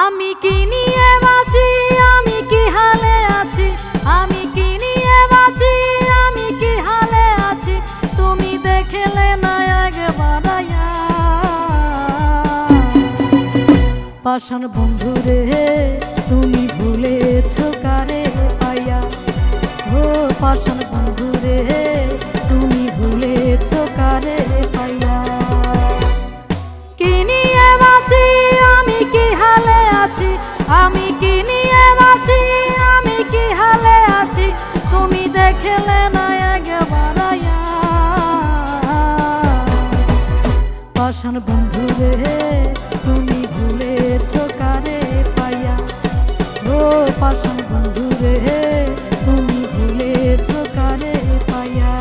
আমি কি নিয়ে বাঁচি, আমি কি হালে আছি, আমি কি নিয়ে বাঁচি, আমি কি হালে আছি, তুমি দেখলে না একবার আয়া। পাষাণ বন্ধু রে তুমি ভুলেছো কারে পাইয়া, ও পাষাণ বন্ধু রে তুমি ভুলেছো কারে পাইয়া। কি নিয়ে বাঁচি, আমি কি হালে আছি, আমি কি নিয়ে বাঁচি, আমি কি হালে আছি, তুমি দেখলে না একবার আয়া। পাষাণ বন্ধু রে তুমি ভুলেছো কারে পাইয়া, ও পাষাণ বন্ধু রে তুমি ভুলেছো কারে পাইয়া।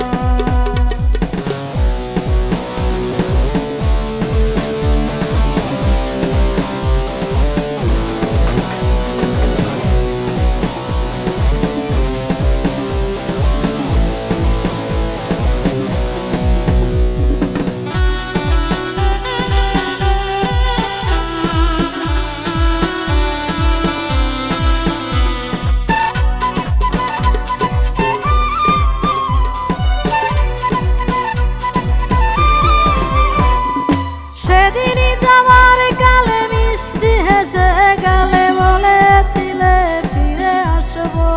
সেদিনই যাওয়ার কালে মিষ্টি হেসে গালে বলেছিলে ফিরে আসবো,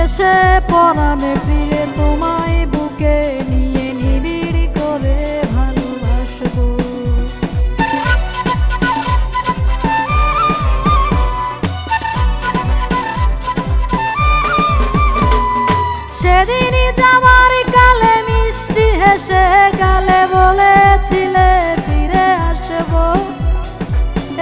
এসে পরাণে প্রিয়ে তোমায় বুকে নিয়ে নিবিড় করে ভালোবাসবো। সেদিনই যাওয়ার কালে মিষ্টি হেসে গালে বলেছিলে ফিরে আসবো,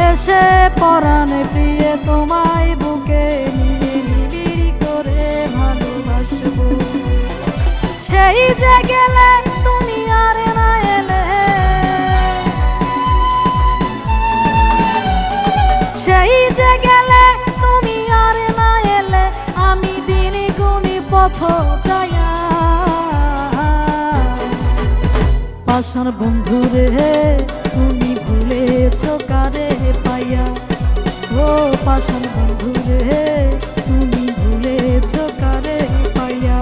এসে পরাণে প্রিয়ে তোমায় বুকে নিয়ে নিবিড় করে ভালোবাসবো। সেই যে গেলে তুমি আর না এলে, সেই যে গেলে তুমি আর না এলে, আমি দিনই গুনি পথ যাইয়া। পাষাণ বন্ধু রে তুমি ভুলেছো কারে পাইয়া, ও পাষাণ বন্ধু রে তুমি ভুলেছো কারে পাইয়া।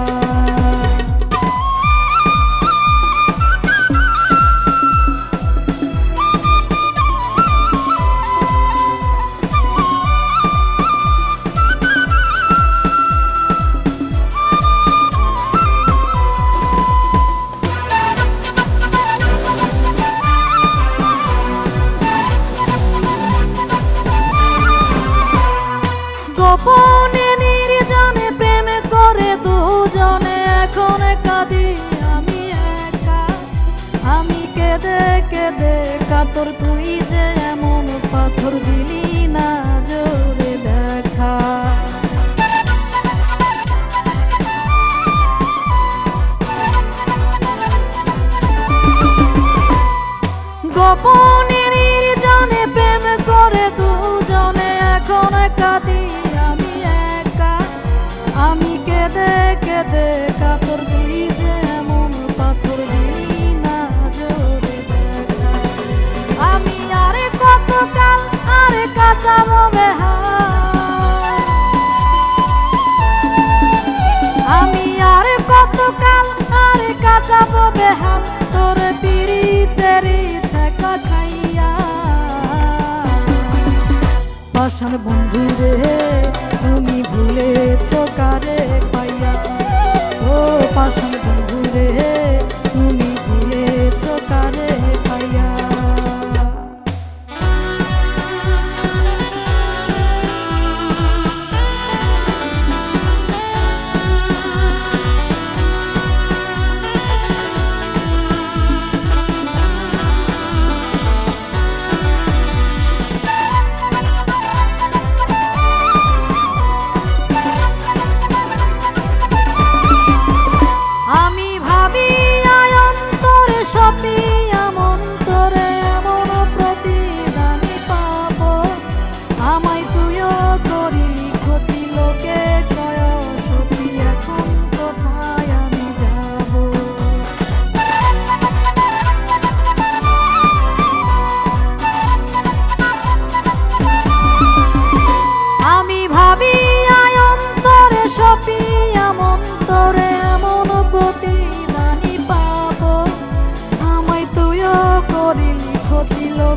গোপনে নির্জনে প্রেম করে দুজনে, এখন কাঁদি আমি একা। আমি কেঁদে কেঁদে কাতর, তুই যে এমন পাথর দিলি না জোরে দেখা। গোপনে নির্জনে প্রেম করে দুজনে, এখন কাঁদি আমি একা। আমি কেঁদে কেঁদে কাতর, তুই যে এমন পাথর দিলি না জোরে দেখা। আমি আর কতকাল আর কাটাবো বেহাল, আমি আর কতকাল আর কাটাবো বেহাল, তোর পিরিতেরি ছেঁকা খাইয়া। পাষাণ বন্ধু রে তুমি ভুলেছো কারে পাইয়া, ও পাষাণ বন্ধু রে তুমি ভুলেছো কারে পাইয়া।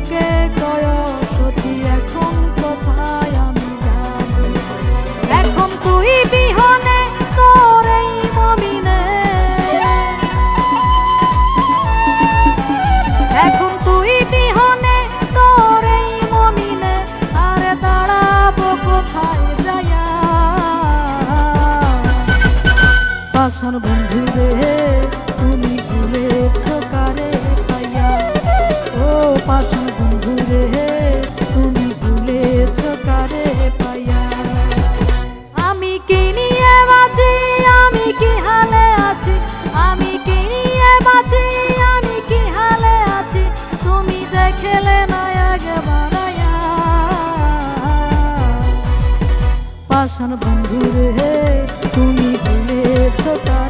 লোকে কয় সতী এখন কোথায় আমি যাব এখন তুই বিহনে তোর এই মমিনে এখন তুই বিহনে তোর এই মমিনে আরে দাঁড়াবো কোথায় যায়া পাষাণ বন্ধু রে তুমি ভুলেছ কারে পাইয়া ও পাষাণ বন্ধু রে তুমি ভুলেছ কারে পাইয়া আমি কি নিয়ে বাঁচি আমি কি হালে আছি আমি কি নিয়ে বাঁচি আমি কি হালে আছি তুমি দেখলে না একবার আয়া পাষাণ বন্ধু রে তুমি ভুলেছ কারে